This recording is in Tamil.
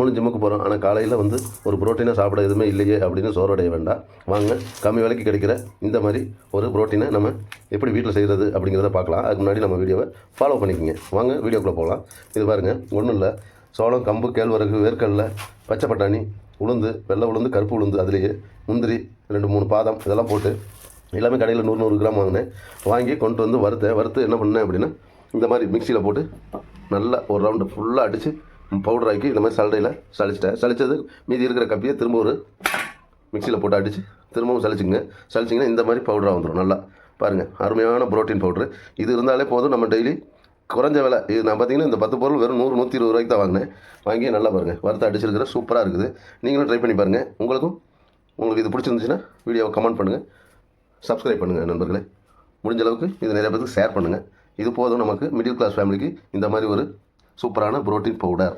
நம்மளும் ஜிம்முக்கு போகிறோம், ஆனால் காலையில் வந்து ஒரு புரோட்டீனாக சாப்பிட எதுவுமே இல்லையே அப்படின்னு சோர்வடைய வேண்டாம். வாங்க, கம்மி விலைக்கு கிடைக்கிற இந்த மாதிரி ஒரு புரோட்டீனை நம்ம எப்படி வீட்டில் செய்கிறது அப்படிங்கிறத பார்க்கலாம். அதுக்கு முன்னாடி நம்ம வீடியோவை ஃபாலோ பண்ணிக்கோங்க. வாங்க வீடியோக்குள்ளே போகலாம். இது பாருங்கள், ஒன்றும் இல்லை, சோளம், கம்பு, கேழ்வரகு, வேர்க்கடலை, பச்சை பட்டாணி, உளுந்து, வெள்ளை உளுந்து, கருப்பு உளுந்து, அதுலேயே முந்திரி, 2-3 பாதாம் இதெல்லாம் போட்டு எல்லாமே கடையில் 100 கிராம் வாங்கினேன். வாங்கி கொண்டு வந்து வறுத்து என்ன பண்ணேன் அப்படின்னா, இந்த மாதிரி மிக்சியில் போட்டு நல்லா ஒரு ரவுண்டு ஃபுல்லாக அடித்து பவுடர் ஆக்கி இந்த மாதிரி சலடையில் சளிச்சது மீதி இருக்கிற கப்பியை திரும்ப ஒரு மிக்சியில் போட்டு அடித்து திரும்பவும் சளிச்சிங்கன்னா இந்த மாதிரி பவுடராக வந்துடும். நல்லா பாருங்கள், அருமையான புரோட்டீன் பவுட்ரு. இது இருந்தாலே போதும். நம்ம டெய்லி குறைஞ்ச விலை இது நான் பார்த்தீங்கன்னா இந்த 10 பொருள் வெறும் 100-120 ரூபாய்க்கு தான் வாங்கினேன். வாங்கி நல்லா பாருங்கள், வறுத்து அடிச்சிருக்கிற சூப்பராக இருக்குது. நீங்களும் ட்ரை பண்ணி பாருங்கள். உங்களுக்கு இது பிடிச்சிருந்துச்சுன்னா வீடியோவை கமெண்ட் பண்ணுங்கள், சப்ஸ்கிரைப் பண்ணுங்கள் நண்பர்களே. முடிஞ்ச அளவுக்கு இது நிறைய பேருக்கு ஷேர் பண்ணுங்கள். இது போதும் நமக்கு மிடில் கிளாஸ் ஃபேமிலிக்கு இந்த மாதிரி ஒரு சூப்பரான புரோட்டீன் பவுடர்.